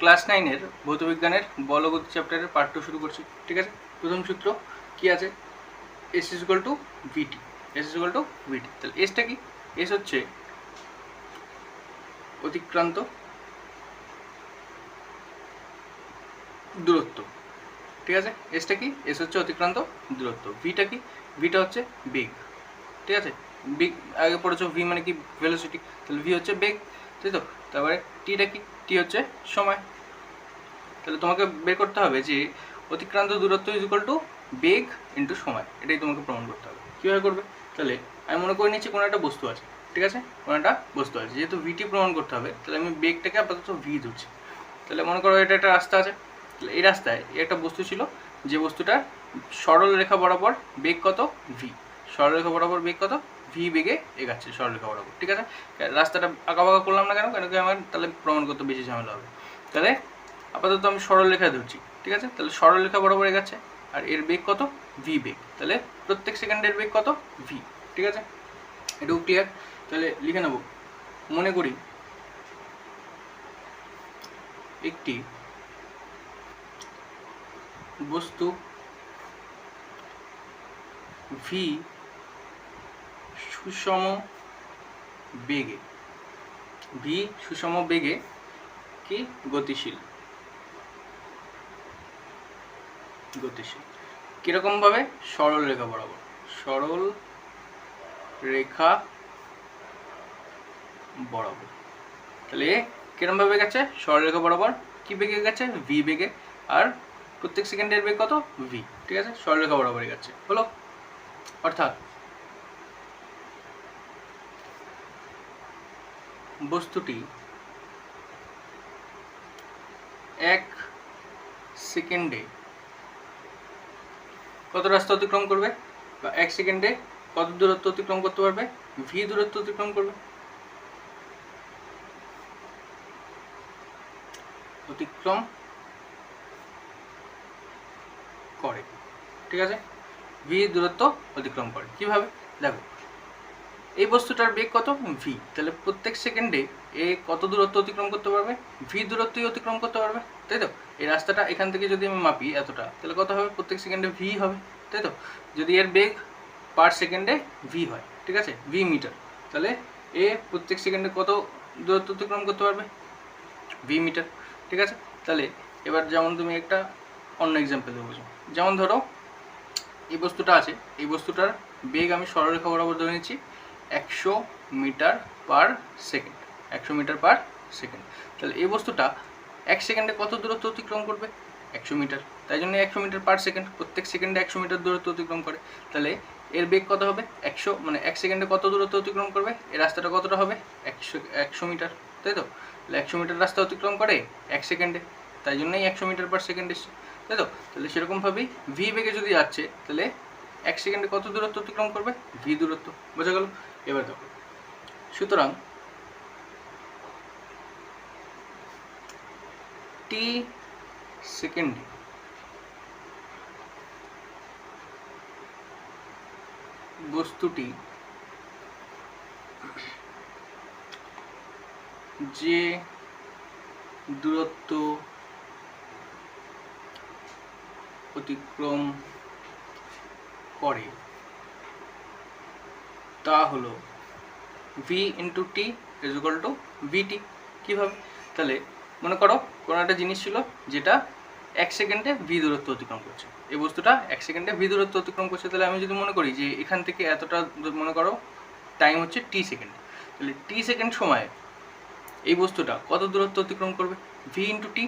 Class 9-এর ভৌতবিজ্ঞানের বলগতি চ্যাপ্টারের part 2 শুরু করছি। ঠিক আছে, প্রথম সূত্র কি আছে? S is equal to VT. S is equal to VT. তাহলে এসটা কি? এস হচ্ছে অতিক্রান্ত দূরত্ব। ঠিক আছে, এসটা কি? এস হচ্ছে অতিক্রান্ত দূরত্ব। ভিটা কি? ভিটা হচ্ছে বেগ। ঠিক আছে, বেগ আগে পড়েছো, ভি মানে কি? ভেলোসিটি। তাহলে ভি হচ্ছে বেগ, তাই তো? তারপরে টিটা কি? টি হচ্ছে সময়। তাহলে তোমাকে বের করতে হবে যে অতিক্রান্ত দূরত্ব is equal two beg into সময়। এটাই তোমাকে প্রমাণ করতে হবে। কীভাবে করবে? তাহলে আমি মনে করে নিচ্ছি কোনো একটা বস্তু আছে। ঠিক আছে, কোনো একটা বস্তু আছে, যেহেতু ভিটি প্রমাণ করতে হবে তাহলে আমি বেগটাকে আপাতত ভি ধরছি। তাহলে মনে করো এটা একটা রাস্তা আছে। তাহলে এই রাস্তায় একটা বস্তু ছিল, যে বস্তুটার সরল রেখা বরাবর বেগ কত? ভি। সরল রেখা বরাবর বেগ কত? ভি বেগে এগাচ্ছে সরলরেখা বরাবর। ঠিক আছে, রাস্তাটা আঁকাবাঁকা করলাম না কেন? কেন কি আমার তাহলে প্রমাণ করতে বেশি ঝামেলা হবে। তাহলে আপাতত আমি সরল রেখা ধরছি। ঠিক আছে, তাহলে সরল রেখা বরাবর এগাচ্ছে আর এর বেগ কত? ভি বেগ। তাহলে প্রত্যেক সেকেন্ডের বেগ কত? ভি। ঠিক আছে, এটুকু ক্লিয়ার? তাহলে লিখে নেব। মনে করি একটি বস্তু ভি সুষম বেগে, ভি সুষম বেগে কি গতিশীল। গতিশীল কীরকমভাবে? সরল রেখা বরাবর। সরল রেখা বরাবর। তাহলে কিরমভাবে গেছে? সরল রেখা বরাবর কি বেগে গেছে? ভি বেগে। আর প্রত্যেক সেকেন্ডের বেগ কত? ভি। ঠিক আছে, সরল রেখা বরাবরই গেছে। হলো? অর্থাৎ বস্তুটি 1 সেকেন্ডে কত রাস্তা অতিক্রম করবে? বা 1 সেকেন্ডে কত দূরত্ব অতিক্রম করতে পারবে? ভি দূরত্ব অতিক্রম করবে। অতিক্রম করে। ঠিক আছে, ভি দূরত্ব অতিক্রম করে। কিভাবে? দেখো, এই বস্তুটার বেগ কত? ভি। তাহলে প্রত্যেক সেকেন্ডে এ কত দূরত্ব অতিক্রম করতে পারবে? ভি দূরত্বই অতিক্রম করতে পারবে, তাই তো? এই রাস্তাটা এখান থেকে যদি আমি মাপি এতটা, তাহলে কত হবে? প্রত্যেক সেকেন্ডে ভি হবে, তাই তো? যদি এর বেগ পার সেকেন্ডে ভি হয়, ঠিক আছে, ভি মিটার, তাহলে এ প্রত্যেক সেকেন্ডে কত দূরত্ব অতিক্রম করতে পারবে? V metre. ঠিক আছে, তাহলে এবার যেমন তুমি একটা অন্য এক্সাম্পল দেবো। যেমন ধরো এই বস্তুটা আছে, এই বস্তুটার বেগ আমি সরলরেখা বরাবর ধরে নিচ্ছি 100 metre per second. 100 metre per second. তাহলে এই বস্তুটা 1 সেকেন্ডে কত দূরত্ব অতিক্রম করবে? 100 মিটার। তাই জন্য 100 মিটার পার সেকেন্ড, প্রত্যেক সেকেন্ডে 100 মিটার দূরত্ব অতিক্রম করে। তাহলে এর বেগ কত হবে? 100, মানে 1 সেকেন্ডে কত দূরত্ব অতিক্রম করবে? এই রাস্তাটা কতটা হবে? 100 মিটার, তাই তো? তাহলে 100 মিটার রাস্তা অতিক্রম করে 1 সেকেন্ডে, তাই জন্যই 100 মিটার পার সেকেন্ড এসছে, তাই তো? তাহলে সেরকমভাবেই ভি বেগে যদি যাচ্ছে, তাহলে 1 সেকেন্ডে কত দূরত্ব অতিক্রম করবে? ভি দূরত্ব। বোঝা গেল? এবার দেখো, সুতরাং টি সেকেন্ডে বস্তুটি যে দূরত্ব অতিক্রম করে তা হলো V into T is equal to VT. কীভাবে? তাহলে মনে করো কোনো একটা জিনিস ছিল যেটা 1 সেকেন্ডে ভি দূরত্ব অতিক্রম করছে। এই বস্তুটা 1 সেকেন্ডে ভি দূরত্ব অতিক্রম করছে। তাহলে আমি যদি মনে করি যে এখান থেকে এতটা, মনে করো টাইম হচ্ছে টি সেকেন্ড, তাহলে টি সেকেন্ড সময়ে এই বস্তুটা কত দূরত্ব অতিক্রম করবে? ভি ইন্টু টি।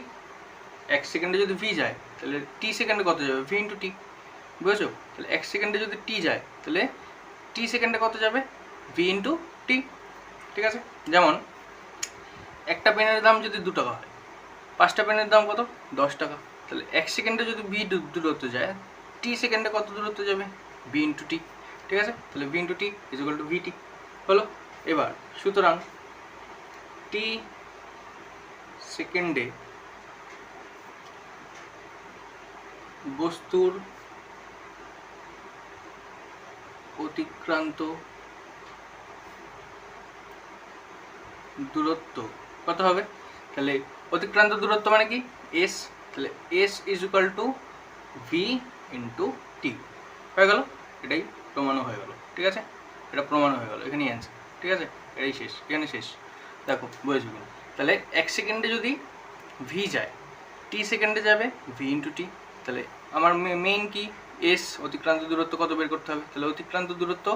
1 সেকেন্ডে যদি ভি যায়, তাহলে টি সেকেন্ডে কত যাবে? ভি ইন্টু টি। বুঝেছো? তাহলে 1 সেকেন্ডে যদি টি যায়, তাহলে টি সেকেন্ডে কত যাবে? V into T. ঠিক আছে, যেমন একটা পেনের দাম যদি 2 টাকা হয়, 5টা পেনের দাম কত? 10 টাকা। তাহলে 1 সেকেন্ডে যদি ভি দূরত্ব যায়, টি সেকেন্ডে কত দূরত্ব যাবে? V into T. ঠিক আছে, তাহলে V into T is equal to VT. হলো? এবার সুতরাং টি সেকেন্ডে বস্তুর অতিক্রান্ত দূরত্ব কত হবে? তাহলে অতিক্রান্ত দূরত্ব মানে কি এস, তাহলে S is equal to V into T হয়ে গেল। এটাই প্রমাণও হয়ে গেল। ঠিক আছে, এটা প্রমাণ হয়ে গেল, এখানেই অ্যান্সার। ঠিক আছে, এটাই শেষ, এখানে শেষ। দেখো বুঝেছো কিনা? তাহলে 1 সেকেন্ডে যদি ভি যায়, টি সেকেন্ডে যাবে ভি ইন্টু টি। তাহলে আমার মেইন কি এস, অতিক্রান্ত দূরত্ব কত বের করতে হবে। তাহলে অতিক্রান্ত দূরত্ব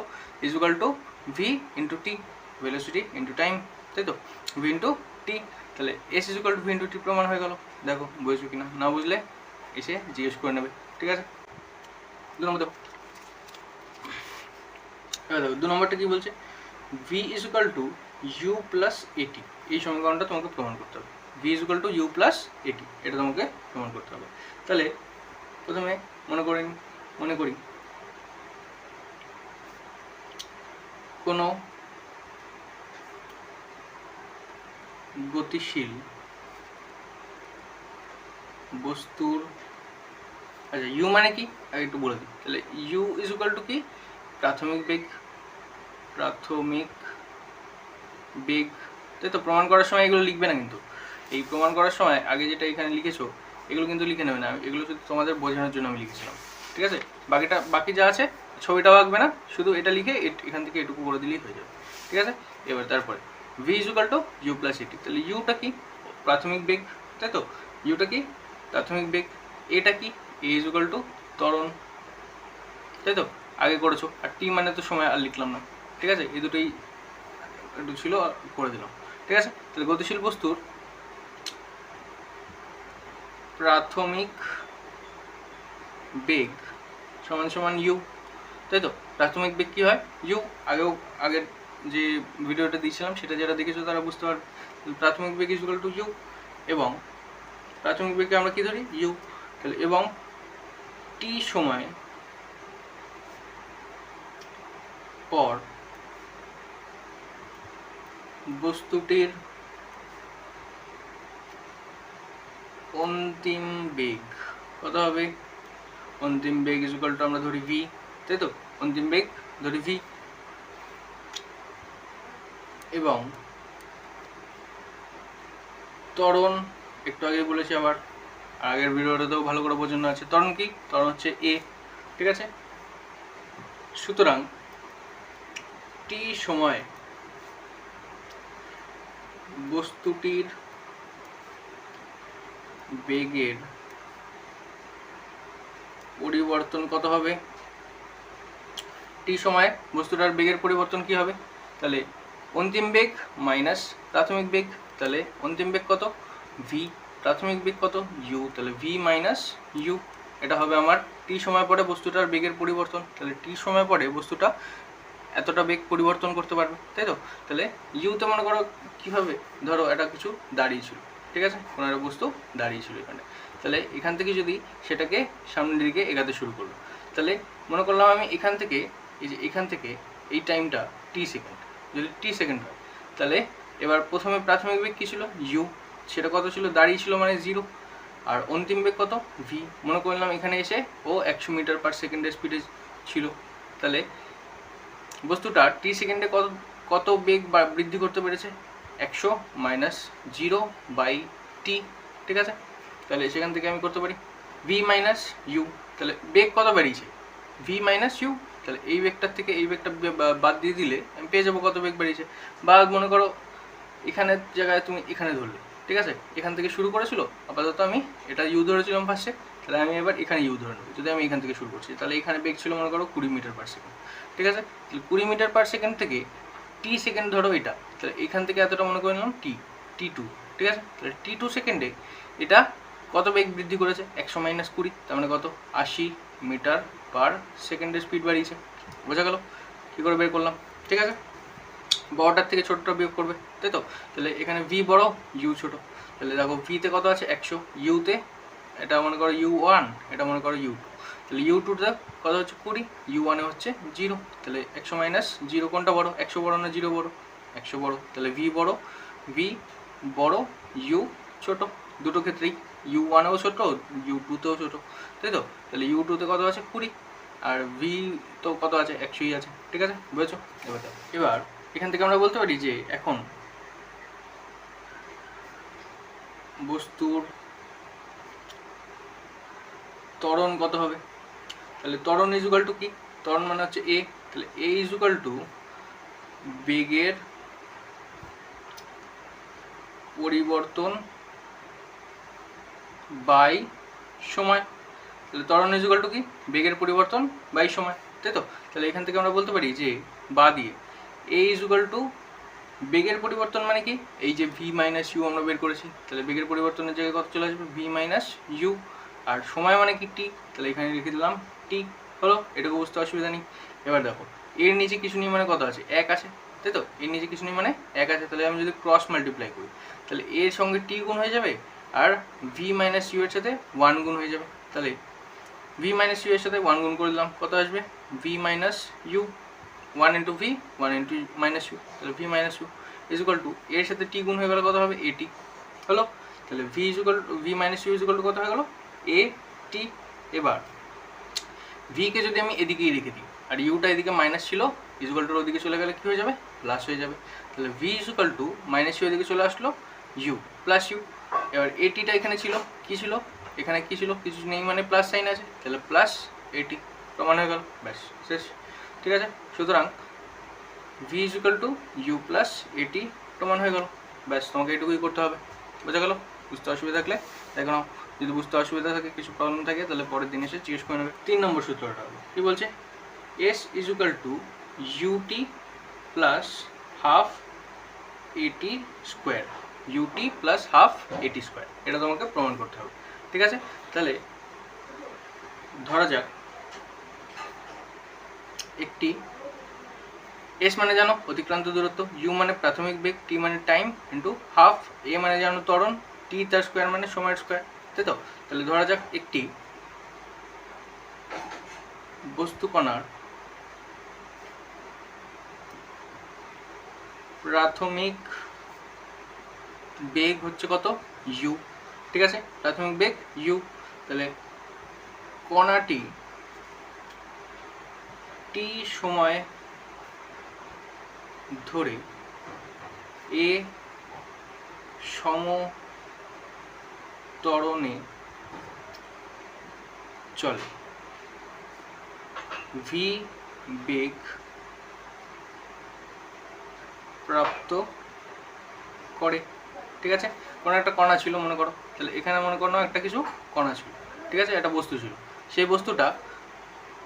is equal to V into T, velocity into time, তাই তো, ভি ইন্টু টি। তাহলে S is equal to V into T প্রমাণ হয়ে গেল। দেখো বুঝেছো কিনা, না বুঝলে এসে জিজ্ঞেস করে নেবে। ঠিক আছে, 2 নম্বর দেখো। এবার দেখো 2 নম্বরটা কি বলছে, V is equal to you plus এটি। এই সমীকরণটা তোমাকে প্রমাণ করতে হবে। V is equal to you plus এটি, এটা তোমাকে প্রমাণ করতে হবে। তাহলে প্রথমে মনে করি কোনো গতিশীল বস্তুর, আচ্ছা ইউ মানে কি আগে একটু বলে দিই। তাহলে ইউ ইজ ইকুয়াল টু কি, প্রাথমিক বেগ, তাই তো। প্রমাণ করার সময় এগুলো লিখবে না কিন্তু, এই প্রমাণ করার সময় আগে যেটা এখানে লিখেছো এগুলো কিন্তু লিখে নেবে না, এগুলো শুধু তোমাদের বোঝানোর জন্য আমি লিখেছিলাম। ঠিক আছে, বাকি যা আছে ছবিটাও আঁকবে না, শুধু এটা লিখে এখান থেকে এটুকু করে দিলেই হয়ে যাবে। ঠিক আছে, এবার তারপরে V is equal to you plus এটি। তাহলে ইউটা কি, প্রাথমিক বেগ, তাই তো, ইউটা কি প্রাথমিক বেগ, এটা কি এ ইজ ইকুয়াল টু ত্বরণ, তাই তো, আগে করেছো। আর টি মানে তো সময় আর লিখলাম না। ঠিক আছে, এই দুটোই একটু ছিল করে দিলাম। ঠিক আছে, তাহলে গতিশীল বস্তুর প্রাথমিক বেগ সমান সমান ইউ, তাই তো। প্রাথমিক বেগ কী হয়, ইউ। আগের যে ভিডিওটা দিয়েছিলাম সেটা যারা দেখেছো তারা বুঝতে পারবে। প্রাথমিক বেগ ইজ ইকুয়াল টু ইউ, এবং প্রাথমিক বেগকে আমরা কী ধরি, ইউ। তাহলে এবং টি সময় পর বস্তুটির অন্তিম বেগ কত হবে, অন্তিম বেগ ইজ ইকুয়াল টু আমরা ধরি ভি, তাই তো, অন্তিম বেগ ধরি ভি। এবং ত্বরণ একটু আগে বলেছি, আবার আগের ভিডিওটাতেও ভালো করে বোঝানো আছে। ত্বরণ কি, ত্বরণ হচ্ছে এ। ঠিক আছে, সুতরাং টি সময় বস্তুটির বেগের পরিবর্তন কত হবে, টি সময় বস্তুটার বেগের পরিবর্তন কি হবে, তাহলে অন্তিম বেগ মাইনাস প্রাথমিক বেগ। তাহলে অন্তিম বেগ কত, ভি, প্রাথমিক বেগ কত, ইউ। তাহলে ভি মাইনাস ইউ, এটা হবে আমার টি সময় পরে বস্তুটার বেগের পরিবর্তন। তাহলে টি সময় পরে বস্তুটা এতটা বেগ পরিবর্তন করতে পারবে, তাই তো। তাহলে ইউতে মনে করো কীভাবে, ধরো এটা কিছু দাঁড়িয়েছিল, ঠিক আছে, কোনো একটা বস্তু দাঁড়িয়েছিল এখানে। তাহলে এখান থেকে যদি সেটাকে সামনের দিকে এগাতে শুরু করলো, তাহলে মনে করলাম আমি এখান থেকে এই টাইমটা টি সেকেন্ড, যদি টি সেকেন্ড হয়, তাহলে এবার প্রথমে প্রাথমিক বেগ কী ছিল, ইউ, সেটা কত ছিল, দাঁড়িয়েছিল মানে 0। আর অন্তিম বেগ কত, ভি। মনে করলাম এখানে এসে ও 100 মিটার পার সেকেন্ডের স্পিডে ছিল। তাহলে বস্তুটা টি সেকেন্ডে কত বেগ বৃদ্ধি করতে পেরেছে, 100 মাইনাস 0/t। ঠিক আছে, তাহলে সেখান থেকে আমি করতে পারি ভি মাইনাস ইউ। তাহলে বেগ কত বেরিয়েছে, ভি মাইনাস ইউ। তাহলে এই বেগটার থেকে এই বেগটা বাদ দিয়ে দিলে আমি পেয়ে যাবো কত বেগ বেরিয়েছে। বা মনে করো এখানের জায়গায় তুমি এখানে ধরলে, ঠিক আছে, এখান থেকে শুরু করেছিল, আপাতত আমি এটা ইউ ধরেছিলাম ফার্স্টে, তাহলে আমি এবার এখানে ইউ ধরে নেব। যদি আমি এখান থেকে শুরু করছি, তাহলে এখানে বেগ ছিল মনে করো 20 মিটার পার সেকেন্ড। ঠিক আছে, তাহলে 20 মিটার পার সেকেন্ড থেকে টি সেকেন্ড ধরো এটা, তাহলে এখান থেকে এতটা মনে করে নিলাম টি2। ঠিক আছে, তাহলে টি2 সেকেন্ডে এটা কত বেগ বৃদ্ধি করেছে, 100 মাইনাস 20, তার মানে কত, 80 মিটার পার সেকেন্ডের স্পিড বাড়িয়েছে। বোঝা গেল কী করে বের করলাম। ঠিক আছে, বড়টার থেকে ছোটটা বিয়োগ করবে, তাই তো। তাহলে এখানে ভি বড়, ইউ ছোট। তাহলে দেখো ভিতে কত আছে 100, ইউতে এটা মনে করো u1, এটা মনে করো u2। তাহলে u2তে কত হচ্ছে 20, u1-এ হচ্ছে 0। তাহলে 100 মাইনাস 0 কোনটা বড়, 100 বড় না 0 বড়, 100 বড়। তাহলে ভি বড়, ইউ ছোট। দুটো ক্ষেত্রেই u1-এও ছোট, u2-তেও ছোট, তাই তো। তাহলে u2-তে কত আছে 20, আর ভি তো কত আছে, 100ই আছে। ঠিক আছে, বুঝেছো। এবার এখান থেকে আমরা বলতে পারি যে এখন বস্তুর ত্বরণ কত হবে? তাহলে ত্বরণ ইজ ইকুয়াল টু কি? ত্বরণ মানে হচ্ছে এ, তাহলে এ ইজ ইকুয়াল টু বেগের পরিবর্তন বাই সময়। তাহলে ত্বরণ ইজ ইকুয়াল টু কি? বেগের পরিবর্তন বাই সময়, তাই তো? তাহলে এখান থেকে আমরা বলতে পারি যে বা দিয়ে এ ইজ ইকুয়াল টু বেগের পরিবর্তন মানে কি? এই যে ভি মাইনাস ইউ আমরা বের করেছি, তাহলে বেগের পরিবর্তনের জায়গায় কত চলে আসবে? V minus you. আর সময় মানে কি? টি, তাহলে এখানে লিখে দিলাম টি। হলো, এটুকু বুঝতে অসুবিধা নেই। এবার দেখো এর নিচে কিছু নেই মানে কত আছে? এক আছে, তাই তো? এর নিচে কিছু নেই মানে এক আছে, তাহলে আমি যদি ক্রস মাল্টিপ্লাই করি তাহলে এর সঙ্গে টি গুণ হয়ে যাবে আর ভি মাইনাস ইউ এর সাথে ওয়ান গুণ হয়ে যাবে। তাহলে ভি মাইনাস ইউ এর সাথে ওয়ান গুণ করে দিলাম, কত আসবে? V minus U, one into V, one into minus U, তাহলে V minus U is equal to এর সাথে টি গুণ হয়ে গেলে কত হবে? এটি। হলো, তাহলে V is equal to V minus U is equal to কত হয়ে গেলো? এ টি। এবার ভিকে যদি আমি এদিকেই রেখে দিই আর ইউটা এদিকে মাইনাস ছিল, ইজ ইকুয়াল টুর ওদিকে চলে গেলে কী হয়ে যাবে? প্লাস হয়ে যাবে। তাহলে V is equal to minus U এদিকে চলে আসলো ইউ প্লাস ইউ। এবার এটিটা এখানে ছিল, কী ছিল? এখানে কী ছিল? কিছু নেই মানে প্লাস সাইন আছে, তাহলে প্লাস এটি প্রমাণ হয়ে গেল, ব্যাস শেষ। ঠিক আছে, সুতরাং V is equal to you plus এটি প্রমাণ হয়ে গেল, ব্যাস। তোমাকে এটুকুই করতে হবে, বোঝা গেল? বুঝতে অসুবিধা থাকলে দেখো নাও, যদি বুঝতে অসুবিধা থাকে, কিছু প্রবলেম থাকে, তাহলে পরের দিন এসে জিজ্ঞেস করে নেবে। 3 নম্বর সূত্রটা হলো কী বলছে? S is equal to UT plus half এটি স্কোয়ার, ইউটি প্লাস হাফ এটি স্কোয়ার, এটা তোমাকে প্রমাণ করতে হবে। ঠিক আছে, তাহলে ধরা যাক একটি এস মানে জানো অতিক্রান্ত দূরত্ব, ইউ মানে প্রাথমিক বেগ, টি মানে টাইম ইন্টু হাফ, এ মানে জানো ত্বরণ, টি তার স্কোয়ার মানে সময়ের স্কোয়ার, তাই তো? তাহলে ধরা যাক একটি বস্তু কণার প্রাথমিক বেগ হচ্ছে কত? ইউ। ঠিক আছে, প্রাথমিক বেগ ইউ। তাহলে কণাটি টি সময় ধরে এ সমত্বরণে চলে, ভি বেগ প্রাপ্ত করে। ঠিক আছে, কোনো একটা কণা ছিল মনে করো, তাহলে এখানে মনে করো একটা কিছু কণা ছিল, ঠিক আছে, একটা বস্তু ছিল, সেই বস্তুটা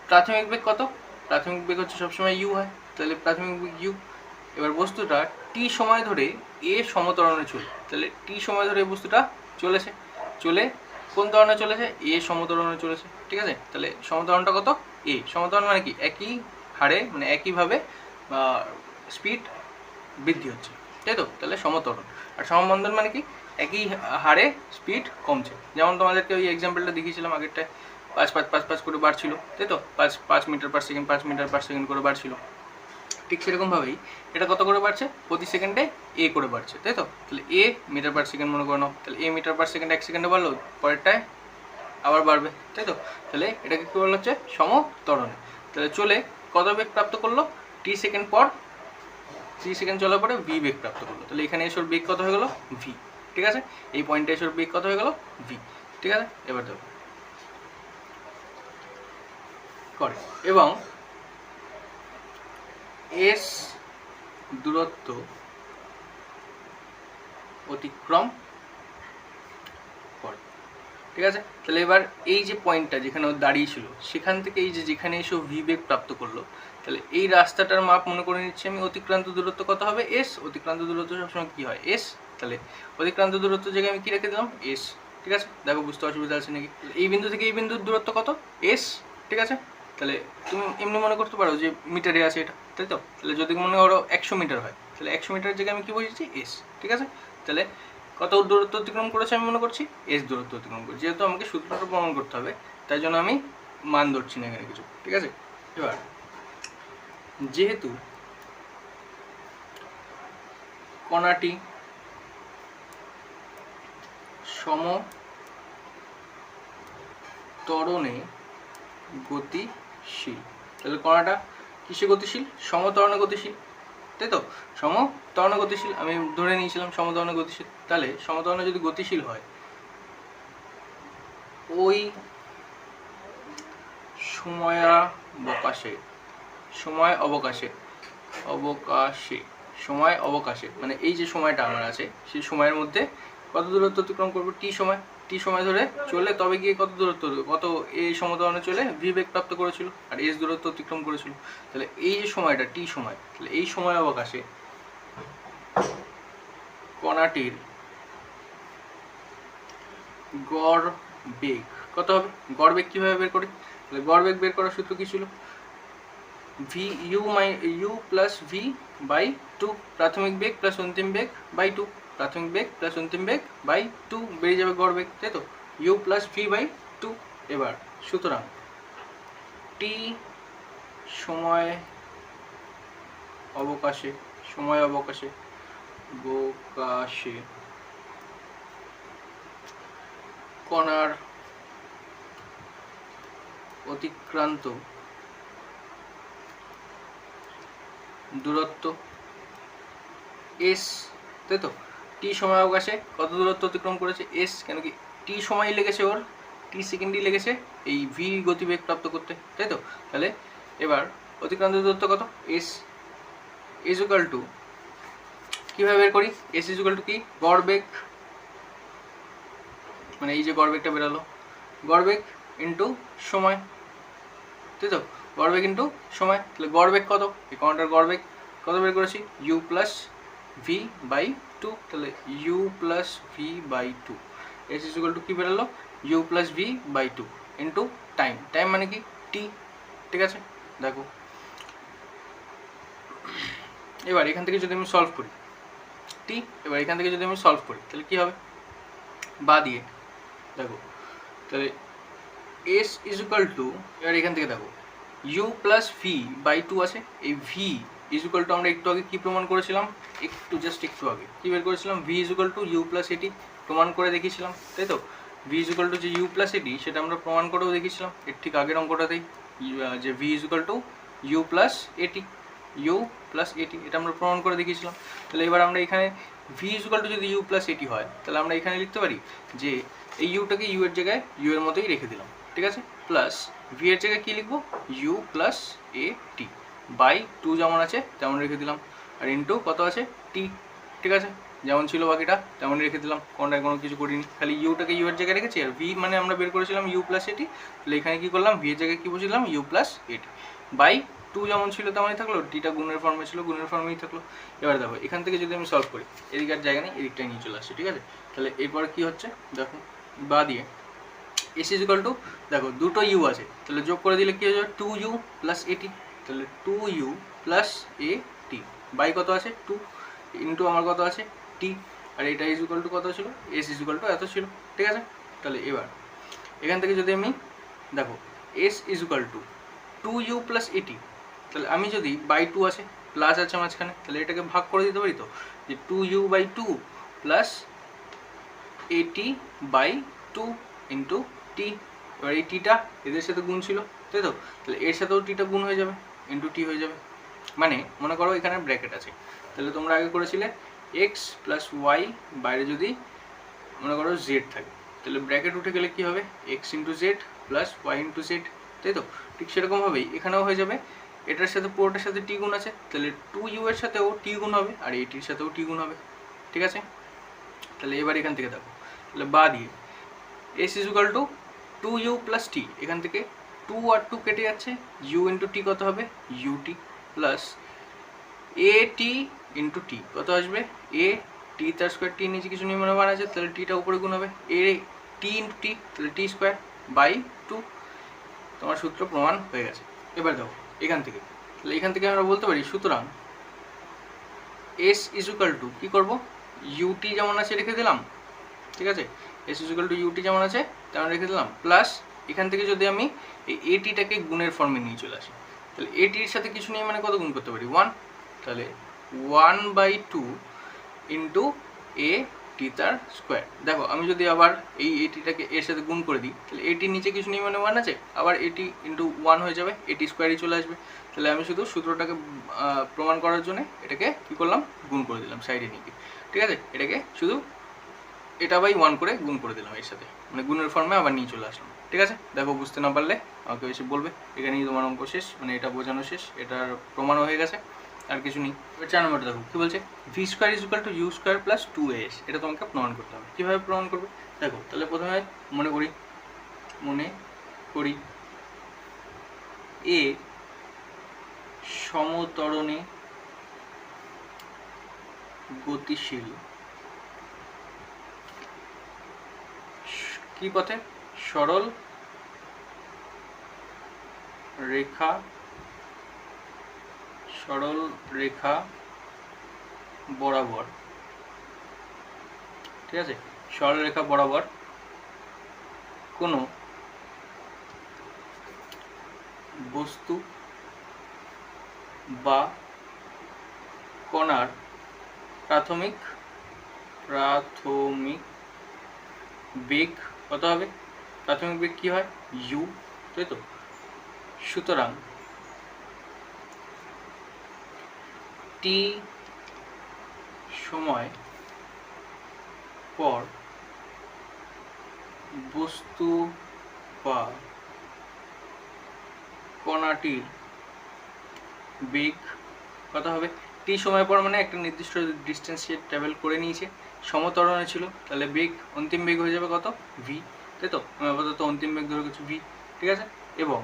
প্রাথমিক বেগ কত? প্রাথমিক বেগ হচ্ছে সবসময় ইউ হয়, তাহলে প্রাথমিক বেগ ইউ। এবার বস্তুটা টি সময় ধরে এ সমত্বরণে চলে, তাহলে টি সময় ধরে এই বস্তুটা চলেছে, চলে কোন ত্বরণে চলেছে? এ সমত্বরণে চলেছে। ঠিক আছে, তাহলে সমত্বরণটা কত? এ। সমত্বরণ মানে কি? একই হারে মানে একইভাবে স্পিড বৃদ্ধি হচ্ছে, তাই তো? তাহলে সমত্বরণ। আর সমবন্ধন মানে কি? একই হারে স্পিড কমছে, যেমন তোমাদেরকে ওই এক্সাম্পলটা দেখিয়েছিলাম আগেরটায়, 5 করে বাড়ছিল, তাই তো? 5 metre per second, 5 metre per second করে বাড়ছিল। ঠিক সেরকমভাবেই এটা কত করে বাড়ছে? প্রতি সেকেন্ডে এ করে বাড়ছে, তাই তো? তাহলে এ মিটার পার সেকেন্ড মনে করো, তাহলে এ মিটার পার সেকেন্ড 1 সেকেন্ডে বাড়লো, পরেরটায় আবার বাড়বে, তাই তো? তাহলে এটাকে কী বলা হচ্ছে? সমত্বরণে। তাহলে চলে কত বেগ প্রাপ্ত করলো? টি সেকেন্ড পর, 3 সেকেন্ড চলার পরে ভি বেগ প্রাপ্ত করলো, তাহলে এখানে এসে বেগ কত হয়ে গেলো? ভি। ঠিক আছে, এই পয়েন্টে এসে বেগ কত হয়ে গেলো? ভি। ঠিক আছে, এবার দেখো করে এবং এস দূরত্ব অতিক্রম করে। ঠিক আছে, তাহলে এবার এই যে পয়েন্টটা যেখানে ও দাঁড়িয়ে ছিল, সেখান থেকে এই যে যেখানে এসে ভি বেগ প্রাপ্ত করলো, তাহলে এই রাস্তাটার মাপ মনে করে নিচ্ছি আমি, অতিক্রান্ত দূরত্ব কত হবে? এস। অতিক্রান্ত দূরত্ব সবসময় কী হয়? এস। তাহলে অতিক্রান্ত দূরত্ব জায়গায় আমি কী রেখে দিলাম? এস। ঠিক আছে, দেখো বুঝতে অসুবিধা আছে নাকি? এই বিন্দু থেকে এই বিন্দুর দূরত্ব কত? এস। ঠিক আছে, তাহলে তুমি এমনি মনে করতে পারো যে মিটারে আছে এটা, তাই তো? তাহলে যদি মনে করো 100 মিটার হয়, তাহলে 100 মিটারের জায়গায় আমি কী বসেছি? এস। ঠিক আছে, তাহলে কত দূরত্ব অতিক্রম করেছে আমি মনে করছি? এস দূরত্ব অতিক্রম করছি। যেহেতু আমাকে সূত্রটা প্রমাণ করতে হবে, তাই জন্য আমি মান ধরছি না এখানে কিছু। ঠিক আছে, এবার যেহেতু কণাটি সমত্বরণে গতিশীল, তাহলে কণাটা কিসে গতিশীল? সমত্বরণে গতিশীল। তাই তো? সমত্বরণ গতিশীল আমি ধরে নিয়েছিলাম সমত্বরণ গতিশীল। তাহলে সমত্বরণ যদি গতিশীল হয় ওই সময় অবকাশে মানে এই যে সময়টা আমার আছে সেই সময়ের মধ্যে কত দূরত্ব অতিক্রম করবো? টি সময় ধরে চলে তবে গিয়ে কত দূরত্ব কত এই সমত্বরণে চলে ভি বেগ প্রাপ্ত করেছিল আর এস দূরত্ব অতিক্রম করেছিল। তাহলে এই যে সময়টা টি সময়, তাহলে এই সময় অবকাশে কণাটির গড় বেগ কত হবে? গড় বেগ কিভাবে বের করি? তাহলে গড় বেগ বের করার সূত্র কি ছিল? U plus V by two, প্রাথমিক বেগ প্লাস অন্তিম বেগ বাই টু, প্রাথমিক বেগ প্লাস অন্তিম বেগ বাই টু, বেরিয়ে যাবে গড় বেগ, তাই তো? U plus V by two. এবার সুতরাং টি সময় অবকাশে কণার অতিক্রান্ত দূরত্ব এস, তাই তো? টি সময় অবকাশে কত দূরত্ব অতিক্রম করেছে? এস, কেন কি টি সময় লেগেছে, ওর টি সেকেন্ডই লেগেছে এই ভি গতিবেগ প্রাপ্ত করতে, তাই তো? তাহলে এবার অতিক্রান্ত দূরত্ব কত? এস ইজ ইকুয়াল টু, কীভাবে বের করি? এস ইজ ইকুয়াল টু কি? গড় বেগ, মানে এই যে গড় বেগটা বেরোলো, গড় বেগ ইন্টু সময়, তাই তো? গড় বেগ ইন্টু সময়। তাহলে গড় বেগ কত? এই কণাটার গড় বেগ কত বের করেছি? U plus V by two. তাহলে U plus V by two, S is equal to কী বেরোলো? U plus V by two into time মানে কি? টি, ঠিক আছে? দেখো এবার এখান থেকে যদি আমি সলভ করি তাহলে কী হবে? বা দিয়ে দেখো, তাহলে এস ইজ ইকুয়াল টু, এবার এখান থেকে দেখো u plus V by two আছে, এই ভি ইজ ইকুয়াল টু আমরা একটু আগে কী প্রমাণ করেছিলাম? একটু আগে কী বের করেছিলাম? V is equal to you plus এটি প্রমাণ করে দেখিয়েছিলাম, তাই তো? ভি ইজ ইকুয়াল টু যে ইউ প্লাস এটি সেটা আমরা প্রমাণ করেও দেখিয়েছিলাম এর ঠিক আগের অঙ্কটাতেই, যে v is equal to you plus এটি, এটা আমরা প্রমাণ করে দেখিয়েছিলাম। তাহলে এবার আমরা এখানে ভি ইজ ইকুয়াল টু যদি ইউ প্লাস এটি হয় তাহলে আমরা এখানে লিখতে পারি যে এই ইউটাকে ইউ এর জায়গায় ইউ এর মতোই রেখে দিলাম, ঠিক আছে? প্লাস ভি এর জায়গায় কী লিখবো? U plus a t by two যেমন আছে তেমন রেখে দিলাম, আর ইন্টু কত আছে? টি, ঠিক আছে? যেমন ছিল বাকিটা তেমন রেখে দিলাম, কোনটায় কোনো কিছু করিনি, খালি ইউটাকে ইউ এর জায়গায় রেখেছি। আর ভি মানে আমরা বের করেছিলাম ইউ প্লাস এটি, তাহলে এখানে কী করলাম? ভি এর জায়গায় কী বসিয়ে দিলাম? You plus a t by two যেমন ছিল তেমনই থাকলো, টিটা গুণের ফর্মে ছিল গুণের ফর্মেই থাকলো। এবার দেখো এখান থেকে যদি আমি সলভ করি, এদিকার জায়গা নেই, এদিকটাই নিয়ে চলে আসছে, ঠিক আছে? তাহলে এরপরে কী হচ্ছে দেখো, বা দিয়ে এস ইজ ইকুয়াল টু, দেখো দুটো ইউ আছে, তাহলে যোগ করে দিলে কী হয়ে যাবে? টু ইউ প্লাস এটি, তাহলে two you plus a t by কত আছে? টু ইন্টু আমার কত আছে? টি, আর এটা ইজ ইকুয়াল টু কত ছিল? এস ইজ ইকুয়াল টু এত ছিল, ঠিক আছে? তাহলে এবার এখান থেকে যদি আমি দেখো s is equal to two you plus এটি, তাহলে আমি যদি বাই টু আছে প্লাস আছে মাঝখানে, তাহলে এটাকে ভাগ করে দিতে পারি তো, যে two u by two plus a t by two into t. এবার এই টিটা এদের সাথে গুণ ছিল, তাই তো? তাহলে এর সাথেও টিটা গুণ হয়ে যাবে, ইন্টু টি হয়ে যাবে। মানে মনে করো এখানে ব্র্যাকেট আছে, তাহলে তোমরা আগে করেছিলে এক্স প্লাস ওয়াই, বাইরে যদি মনে করো জেড থাকে, তাহলে ব্র্যাকেট উঠে গেলে কী হবে? X into z plus y into z, তাই তো? ঠিক সেরকমভাবেই এখানেও হয়ে যাবে, এটার সাথে পুরোটার সাথে টি গুণ আছে, তাহলে টু ইউ এর সাথেও টি গুণ হবে আর এইটির সাথেও টি গুণ হবে, ঠিক আছে? তাহলে এবার এখান থেকে দেখো, তাহলে বা দিয়ে S is equal to two you plus T, এখান থেকে টু আর টু কেটে যাচ্ছে, ইউ ইন্টু টি কত হবে? U T plus a T into T কত আসবে? এ টি তার স্কোয়ার, টি নিচে কিছু নিম্নমান আছে, তাহলে টিটা উপরে গুণ হবে, এ টি ইন্টু টি, তাহলে টি স্কোয়ার বাই টু, তোমার সূত্র প্রমাণ হয়ে গেছে। এবার দেখো এখান থেকে, তাহলে এখান থেকে আমরা বলতে পারি সুতরাং এস ইজ ইকুয়াল টু কী করবো? ইউটি যেমন আছে রেখে দিলাম, ঠিক আছে? S is equal to u t যেমন আছে তেমন রেখে দিলাম, প্লাস এখান থেকে যদি আমি এই এটিটাকে গুণের ফর্মে নিয়ে চলে আসি, তাহলে এটির সাথে কিছু নিয়ে মানে কত গুণ করতে পারি? ওয়ান, তাহলে one by two into A t তার স্কোয়ার। দেখো আমি যদি আবার এই এটিটাকে এর সাথে গুণ করে দিই তাহলে এটির নিচে কিছু নেই মানে 1 আছে, আবার এটি ইন্টু 1 হয়ে যাবে, এটি স্কোয়ারই চলে আসবে। তাহলে আমি শুধু সূত্রটাকে প্রমাণ করার জন্য এটাকে কী করলাম, গুণ করে দিলাম সাইডে নিয়ে। ঠিক আছে, এটাকে শুধু এটা বাই 1 করে গুণ করে দিলাম এর সাথে, মানে গুণের ফর্মে আবার নিয়ে চলে আসলাম। ঠিক আছে, দেখো বুঝতে না পারলে আমাকে এসে বলবে। এখানেই তোমার অঙ্ক শেষ, মানে এটা বোঝানো শেষ, এটার প্রমাণও হয়ে গেছে, আর কিছু নেই। এবার 4 নম্বরটা দেখো কী বলছে, v square is equal to u square plus 2as। এটা তোমাকে প্রমাণ করতে হবে। কীভাবে প্রমাণ করবে দেখো, তাহলে প্রথমে মনে করি এ সমতরণে গতিশীল কি পথে, সরল রেখা বরাবর। ঠিক আছে, সরল রেখা বরাবর কোনো বস্তু বা কণার প্রাথমিক বেগ কত হবে, প্রাথমিক বেগ কি হয়, u, তাই তো। সুতরাং t সময় পর বস্তু বা কণাটির বেগ কত হবে, টি সময় পর মানে একটা নির্দিষ্ট ডিস্টেন্স সে ট্রাভেল করে নিয়েছে, সমতরণে ছিল, তাহলে বেগ অন্তিম বেগ হয়ে যাবে কত, ভি, তাই তো। আমি আপাতত অন্তিম বেগ ধরে কিছু ভি। ঠিক আছে, এবং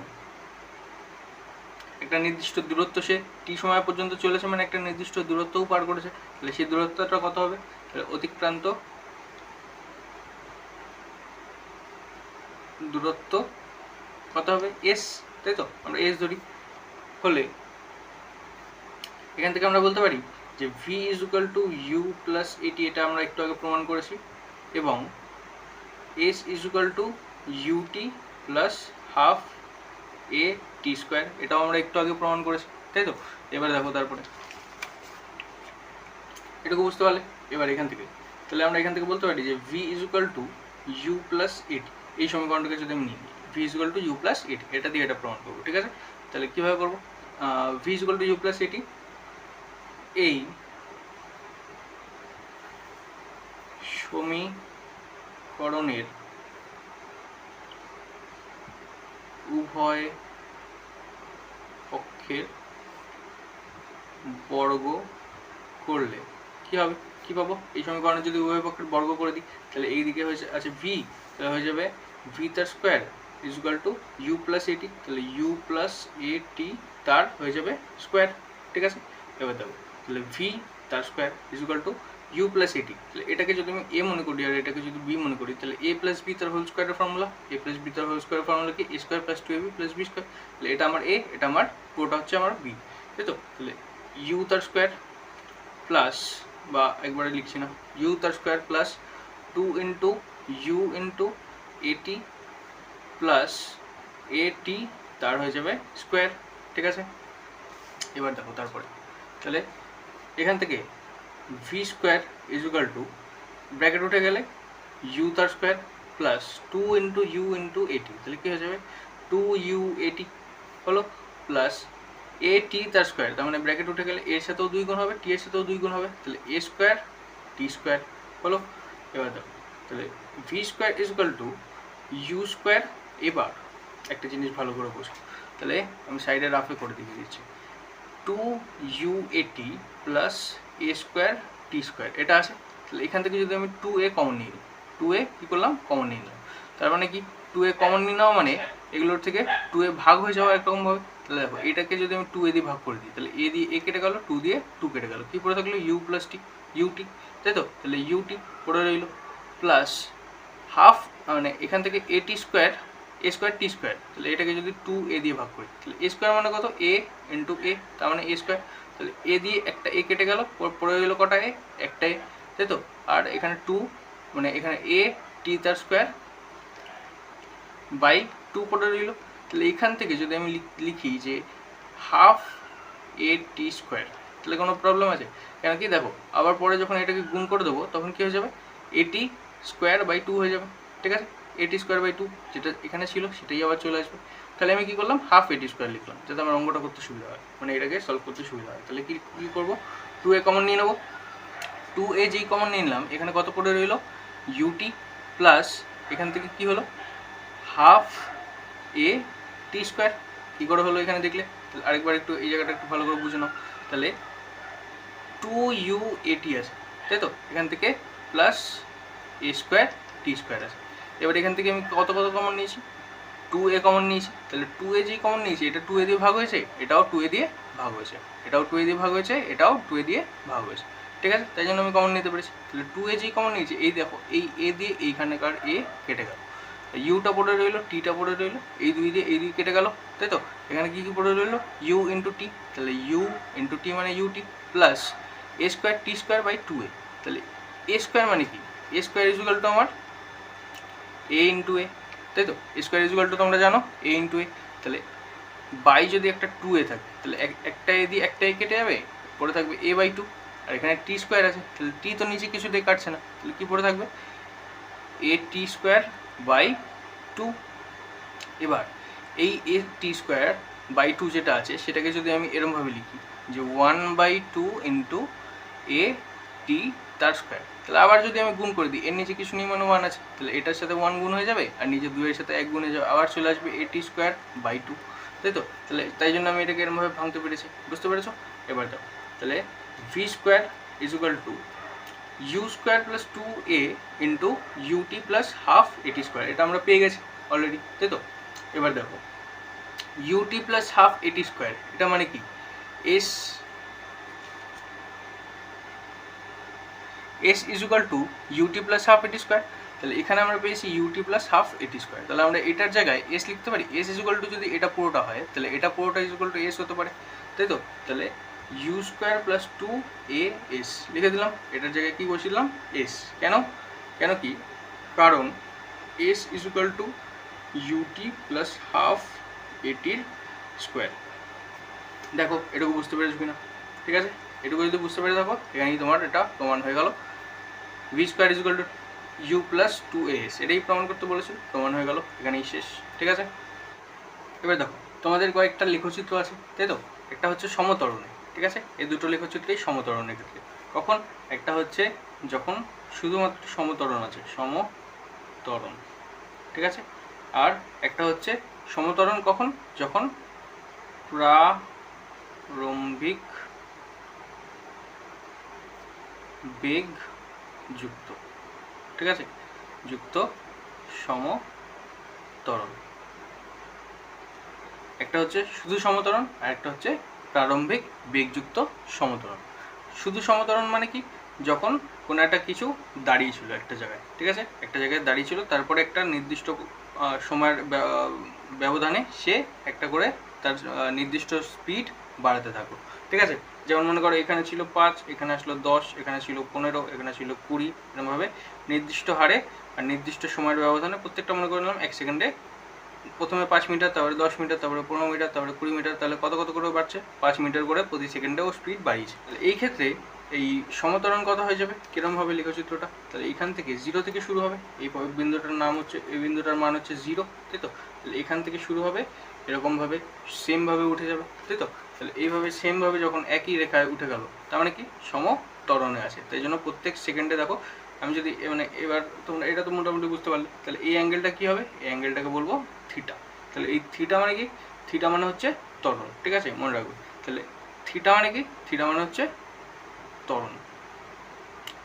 একটা নির্দিষ্ট দূরত্ব সে টি সময় পর্যন্ত চলেছে, মানে একটা নির্দিষ্ট দূরত্বও পার করেছে, তাহলে সেই দূরত্বটা কত হবে, তাহলে অতিক্রান্ত দূরত্ব কত হবে, এস, তাই তো। আমরা এস ধরি, হলে এখান থেকে আমরা বলতে পারি যে v is equal to you plus এটি, এটা আমরা একটু আগে প্রমাণ করেছি, এবং s is equal to UT plus half a t square, এটাও আমরা একটু আগে প্রমাণ করেছি, তাই তো। এবার দেখো তারপরে এটুকু বুঝতে পারলে। এবার এখান থেকে তাহলে আমরা এখান থেকে বলতে পারি যে v is equal to you plus এটি, এই সমীকরণটাকে যদি আমি নিই, v is equal to you plus এটি, এটা দিয়ে এটা প্রমাণ করবো। ঠিক আছে, তাহলে কীভাবে করবো, v is equal to you plus এটি, এই সমীকরণের উভয় পক্ষের বর্গ করলে কি হবে, কি পাবো, এই সমীকরণে যদি উভয় পক্ষের বর্গ করে দিই তাহলে এই দিকে হয়েছে আছে ভি, তাহলে হয়ে যাবে ভি তার square is equal to you plus এটি, তাহলে ইউ প্লাস এ টি তার হয়ে যাবে স্কোয়ার। ঠিক আছে, এবার দেখো তাহলে ভি তার square is equal to you plus এটি, তাহলে এটাকে যদি আমি এ মনে করি আর এটাকে যদি বি মনে করি, তাহলে এ প্লাস বি তার হোল স্কোয়ারের ফর্মুলা, এ প্লাস বি তার হোল স্কোয়ারের ফর্মুলা কি, A square plus 2ab plus B square, তাহলে এটা আমার এ, এটা আমার পুরোটা হচ্ছে আমার বি, তাই তো। তাহলে ইউ তার স্কোয়ার প্লাস, বা একবারে লিখছি না, ইউ তার square plus 2 into u into a t plus a t তার হয়ে যাবে স্কোয়ার। ঠিক আছে, এবার দেখো তারপরে তাহলে এখান থেকে v square is equal to bracket উঠে গেলে ইউ তার square plus 2 into u into a t, তাহলে কী হয়ে যাবে 2 ইউ এটি হলো, প্লাস এ টি তার স্কোয়ার, তার মানে ব্র্যাকেট উঠে গেলে এর সাথেও 2 গুণ হবে, টি এর সাথেও 2 গুণ হবে, তাহলে এ স্কোয়ার টি স্কোয়ার হলো। এবার দেখো তাহলে v square is equal to u square, এবার একটা জিনিস ভালো করে বোঝো, তাহলে আমি সাইডে রাফে করে দিয়ে দিচ্ছি, 2 u a t plus a square t square, এটা আছে। তাহলে এখান থেকে যদি আমি 2a কমন নিই, 2a কী করলাম, কমন নিয়ে নিলাম, তার মানে কি 2a কমন নিয়ে নেওয়া মানে এগুলোর থেকে 2a ভাগ হয়ে যাওয়া একরকমভাবে। তাহলে দেখো এটাকে যদি আমি 2a দিয়ে ভাগ করে দিই, তাহলে a দিয়ে a কেটে গেল, 2 দিয়ে 2 কেটে গেল, কী পড়ে থাকলো ইউ প্লাস টি, ইউটি, তাই তো। তাহলে ইউটি পড়ে রইল প্লাস হাফ, মানে এখান থেকে এ টি স্কোয়ার, এ স্কোয়ার টি স্কোয়ার, তাহলে এটাকে যদি 2a দিয়ে ভাগ করি, তাহলে এ স্কোয়ার মানে কত, এ ইন্টু এ, তার মানে এ স্কোয়ার, তাহলে এ দিয়ে একটা এ কেটে গেল, পড়ে গেলো কটা এ, একটা এ, তাই তো। আর এখানে 2 মানে এখানে এ টি তার স্কোয়ার বাই 2 পড়ে রইল, তাহলে এখান থেকে যদি আমি লিখি যে হাফ এ টি স্কোয়ার, তাহলে কোনো প্রবলেম আছে, কেন কি দেখো আবার পরে যখন এটাকে গুণ করে দেবো তখন কী হয়ে যাবে, এটি স্কোয়ার বাই 2 হয়ে যাবে, ঠিক আছে। এটি স্কোয়ার বাই 2 যেটা এখানে ছিল সেটাই আবার চলে আসবে। তাহলে আমি কী করলাম, হাফ এটি স্কোয়ার লিখলাম যাতে আমার অঙ্কটা করতে সুবিধা হয়, মানে এটাকে সলভ করতে সুবিধা হয়। তাহলে কী করবো, 2a কমন নিয়ে নেবো। 2a যেই কমন নিয়ে নিলাম, এখানে কত পড়ে রইলো, ইউটি প্লাস এখান থেকে কি হলো, হাফ এ টি স্কোয়ার। কী করে হলো এখানে দেখলে, আরেকবার একটু এই জায়গাটা একটু ভালো করে বুঝে নাও। তাহলে 2u_at আছে, তাই তো, এখান থেকে plus a square t square আছে। এবার এখান থেকে আমি কত কমন নিয়েছি, 2a কমন নিয়েছি। তাহলে 2a যেই কমন নিয়েছি, এটা 2a দিয়ে ভাগ হয়েছে, এটাও 2a দিয়ে ভাগ হয়েছে, এটাও 2a দিয়ে ভাগ হয়েছে, এটাও 2a দিয়ে ভাগ হয়েছে, ঠিক আছে। তাই জন্য আমি কমন নিতে পেরেছি। তাহলে 2a যেই কমন নিয়েছি, এই দেখো এই এ দিয়ে এইখানেকার এ কেটে গেল, ইউটা পড়ে রইলো, টিটা পড়ে রইলো, এই দুই দিয়ে এই দুই কেটে গেল, তাই তো। এখানে কী কী পড়ে রইলো, ইউ ইন্টু টি, তাহলে ইউ ইন্টু টি মানে u t plus a square t square by 2a। তাহলে এ স্কোয়ার মানে কি, এ স্কোয়ার ইজুয়াল টু আমার এ ইন্টু এ, তাই তো। এ স্কোয়ার ইজুয়াল টু তোমরা জানো এ ইন্টু এ। তাহলে বাই যদি একটা 2a থাকে, তাহলে একটা এ দিয়ে একটা এ কেটে যাবে, পড়ে থাকবে a বাই 2। আর এখানে টি স্কোয়ার আছে, তাহলে টি তো নিচে কিছু দিয়ে কাটছে না, তাহলে কী পড়ে থাকবে, এ টি স্কোয়ার বাই 2। এবার এই এ টি স্কোয়ার বাই 2 যেটা আছে, সেটাকে যদি আমি এরমভাবে লিখি যে 1/2 ইন্টু এ টি তার স্কোয়ার, তাহলে আবার যদি আমি গুণ করে দিই, এর নিচে কিছু নেই মানে 1 আছে, তাহলে এটার সাথে 1 গুণ হয়ে যাবে, আর নিচে 2 এর সাথে 1 গুণ হয়ে যাবে, আবার চলে আসবে এ টি স্কোয়ার বাই 2, তাই তো। তাহলে তাই জন্য আমি এটাকে এরমভাবে ভাঙতে পেরেছি, বুঝতে পেরেছো। এবার দাও, তাহলে v square is equal to u square plus 2a into u t plus half এটি স্কোয়ার, এটা আমরা পেয়ে গেছি অলরেডি, তাই তো। এবার দেখো ইউটি প্লাস হাফ এটি স্কোয়ার, এটা মানে কি, s is equal to UT plus half এটি স্কোয়ার। তাহলে এখানে আমরা পেয়েছি ইউটি প্লাস হাফ এটি স্কোয়ার, তাহলে আমরা এটার জায়গায় এস লিখতে পারি। এস ইজ ইকুয়াল টু যদি এটা পুরোটা হয়, তাহলে এটা পুরোটা ইজ ইকুয়াল টু এস হতে পারে, তাই তো। তাহলে ইউ স্কোয়ার প্লাস 2a_s লিখে দিলাম, এটার জায়গায় কী বসিলাম, এস। কেন কি, কারণ s is equal to UT plus half এটির স্কোয়ার। দেখো এটুকু বুঝতে পেরেছো কিনা, ঠিক আছে। এটুকু যদি বুঝতে পেরে থাকো, এখানেই তোমার এটা প্রমাণ হয়ে গেল, v square is equal to you plus 2a_s, এটাই প্রমাণ করতে বলেছিল, প্রমাণ হয়ে গেল, এখানেই শেষ, ঠিক আছে। এবার দেখো তোমাদের কয়েকটা লেখচিত্র আছে, তাই তো। একটা হচ্ছে সমতরণে, ঠিক আছে, এই দুটো লেখচিত্রেই সমতরণের ক্ষেত্রে। কখন, একটা হচ্ছে যখন শুধুমাত্র সমতরণ আছে, সমতরণ, ঠিক আছে। আর একটা হচ্ছে সমতরণ কখন, যখন প্রারম্ভিক বেগ যুক্ত, ঠিক আছে, যুক্ত সমতরণ। একটা হচ্ছে শুধু সমতরণ, আর একটা হচ্ছে প্রারম্ভিক বেগযুক্ত সমতরণ। শুধু সমতরণ মানে কি, যখন কোনো একটা কিছু দাঁড়িয়ে ছিল একটা জায়গায়, ঠিক আছে, একটা জায়গায় দাঁড়িয়ে ছিল, তারপরে একটা নির্দিষ্ট সময়ের ব্যবধানে সে একটা করে তার নির্দিষ্ট স্পিড বাড়াতে থাকলো, ঠিক আছে। যেমন মনে করো এখানে ছিল 5, এখানে আসলো 10, এখানে ছিল 15, এখানে ছিল 20, এরকমভাবে নির্দিষ্ট হারে আর নির্দিষ্ট সময়ের ব্যবধানে প্রত্যেকটা মনে করলাম 1 সেকেন্ডে, প্রথমে 5 মিটার, তারপরে 10 মিটার, তারপরে 15 মিটার, তারপরে 20 মিটার, তাহলে কত করে বাড়ছে, 5 মিটার করে প্রতি সেকেন্ডে ও স্পিড বাড়িয়েছে। তাহলে এই ক্ষেত্রে এই সমতরণ কত হয়ে যাবে, কীরকমভাবে লেখচিত্রটা, তাহলে এখান থেকে 0 থেকে শুরু হবে, এই বিন্দুটার নাম হচ্ছে, এই বিন্দুটার মান হচ্ছে 0, তাই তো। তাহলে এখান থেকে শুরু হবে, এরকমভাবে সেমভাবে উঠে যাবে, তাই তো। তাহলে এইভাবে সেমভাবে যখন একই রেখায় উঠে গেল, তার মানে কি সমতরণে আছে। তাই জন্য প্রত্যেক সেকেন্ডে দেখো, আমি যদি মানে এবার তোমরা এটা তো মোটামুটি বুঝতে পারলে, তাহলে এই অ্যাঙ্গেলটা কী হবে, এই অ্যাঙ্গেলটাকে বলবো থিটা। তাহলে এই থিটা মানে কি, থিটা মানে হচ্ছে ত্বরণ, ঠিক আছে, মনে রাখবে। তাহলে থিটা মানে কি, থিটা মানে হচ্ছে ত্বরণ,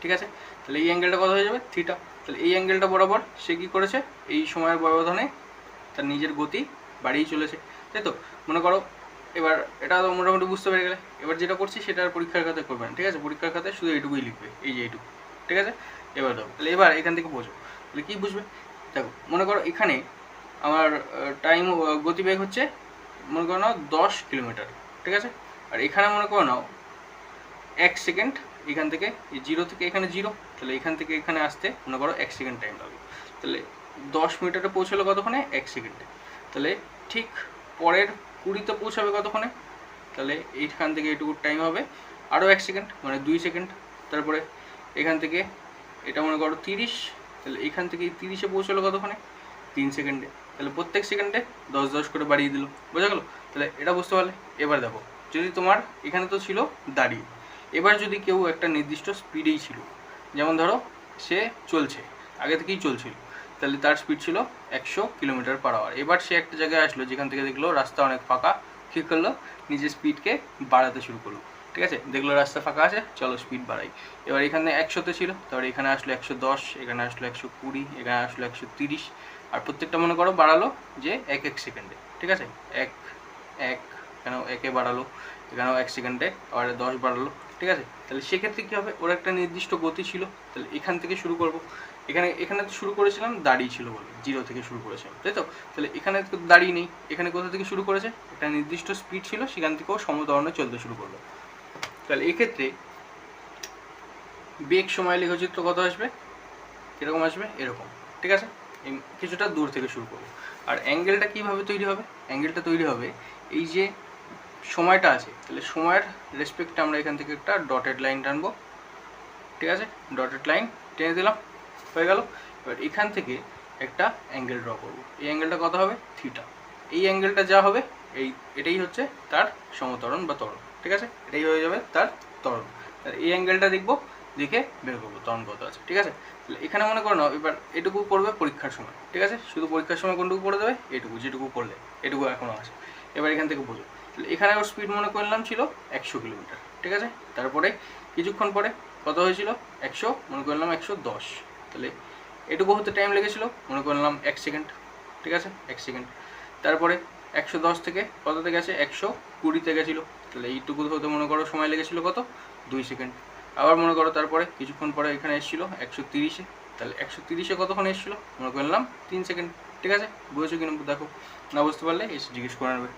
ঠিক আছে। তাহলে এই অ্যাঙ্গেলটা কত হয়ে যাবে, থিটা। তাহলে এই অ্যাঙ্গেলটা বরাবর সে কী করেছে, এই সময়ের ব্যবধানে তার নিজের গতি বাড়িয়ে চলেছে, তাই তো। মনে করো এবার এটা তো মোটামুটি বুঝতে পেরে গেলে, এবার যেটা করছি সেটা আর পরীক্ষার খাতায় করবে না, ঠিক আছে। পরীক্ষার খাতায় শুধু এইটুকুই লিখবে, এই যে এইটুকু, ঠিক আছে। এবার দাও, তাহলে এবার এখান থেকে বোঝো, তাহলে কী বুঝবে, দেখো মনে করো এখানে আমার টাইম গতিবেগ হচ্ছে মনে করো নাও 10 কিলোমিটার, ঠিক আছে। আর এখানে মনে করো নাও 1 সেকেন্ড, এখান থেকে এই 0 থেকে এখানে 0, তাহলে এখান থেকে এখানে আসতে মনে করো 1 সেকেন্ড টাইম লাগবে। তাহলে 10 মিটারে পৌঁছালো কতক্ষণে, 1 সেকেন্ডে। তাহলে ঠিক পরের 20তে পৌঁছাবে কতক্ষণে, তাহলে এইখান থেকে এইটুকু টাইম হবে আরও 1 সেকেন্ড, মানে 2 সেকেন্ড। তারপরে এখান থেকে এটা মনে করো 30, তাহলে এখান থেকে 30-এ পৌঁছালো কতক্ষণে? 3 সেকেন্ডে। তাহলে প্রত্যেক সেকেন্ডে 10 করে বাড়িয়ে দিল, বোঝা গেল? তাহলে এটা বুঝতে পারলে। এবার দেখো, যদি তোমার এখানে তো ছিল দাঁড়িয়ে, এবার যদি কেউ একটা নির্দিষ্ট স্পিডেই ছিল, যেমন ধরো সে চলছে, আগে থেকেই চলছিল, তাহলে তার স্পিড ছিল 100 কিলোমিটার/আওয়ার। এবার সে একটা জায়গায় আসলো যেখান থেকে দেখলো রাস্তা অনেক ফাঁকা, কী করলো? নিজের স্পিডকে বাড়াতে শুরু করলো, ঠিক আছে? দেখলো রাস্তা ফাঁকা আছে, চলো স্পিড বাড়াই। এবার এখানে 100-তে ছিল, তারপরে এখানে আসলো 110, এখানে আসলো 120, এখানে আসলো 130, আর প্রত্যেকটা মনে করো বাড়ালো যে 1 সেকেন্ডে, ঠিক আছে? 1 1 এখানেও 1-এ বাড়ালো, এখানেও 1 সেকেন্ডে আবার 10 বাড়ালো, ঠিক আছে? তাহলে সেক্ষেত্রে কী হবে? ওর একটা নির্দিষ্ট গতি ছিল, তাহলে এখান থেকে শুরু করবো। এখানে তো শুরু করেছিলাম দাঁড়িয়ে ছিল বলে, 0 থেকে শুরু করেছিলাম, তাই তো? তাহলে এখানে তো দাঁড়িয়ে নেই, এখানে কোথা থেকে শুরু করেছে? একটা নির্দিষ্ট স্পিড ছিল, সেখান থেকেও সমত্বরণে চলতে শুরু করলো। তাহলে এক্ষেত্রে বেগ সময় লেখচিত্র কত আসবে? কীরকম আসবে? এরকম, ঠিক আছে? কিছুটা দূর থেকে শুরু করবো। আর অ্যাঙ্গেলটা কীভাবে তৈরি হবে? অ্যাঙ্গেলটা তৈরি হবে এই যে সময়টা আছে, তাহলে সময়ের রেসপেক্টে আমরা এখান থেকে একটা ডটেড লাইন টানবো, ঠিক আছে? ডটেড লাইন টেনে দিলাম, হয়ে গেল। এবার এখান থেকে একটা অ্যাঙ্গেল ড্র করবো, এই অ্যাঙ্গেলটা কত হবে? থিটা। এই অ্যাঙ্গেলটা যা হবে এটাই হচ্ছে তার সমত্বরণ বা ত্বরণ, ঠিক আছে? এটাই হয়ে যাবে তার ত্বরণ। এই অ্যাঙ্গেলটা দেখবো, দেখে বের করবো ত্বরণ কত আছে, ঠিক আছে? তাহলে এখানে মনে করো না, এবার এটুকু করবে পরীক্ষার সময়, ঠিক আছে? শুধু পরীক্ষার সময় কোনটুকু করে দেবে? এটুকু, যেটুকু করলে এটুকু এখনও আছে। এবার এখান থেকে বোঝো, তাহলে এখানে ওর স্পিড মনে করলাম ছিল 100 কিলোমিটার, ঠিক আছে? তারপরে কিছুক্ষণ পরে কত হয়েছিল? 100, মনে করলাম 110। তাহলে এটুকু হতে টাইম লেগেছিল, মনে করলাম 1 সেকেন্ড, ঠিক আছে? 1 সেকেন্ড। তারপরে 110 থেকে কততে গেছে? 120-তে গেছিলো, তাহলে এইটুকু হতে মনে করো সময় লেগেছিল কত? 2 সেকেন্ড। আবার মনে করো তারপরে কিছুক্ষণ পরে এখানে এসেছিলো 130-এ, তাহলে 130-এ কতক্ষণ এসেছিলো? মনে করলাম 3 সেকেন্ড, ঠিক আছে? বুঝেছো কিনা দেখো, না বুঝতে পারলে এসে জিজ্ঞেস করে নেবে।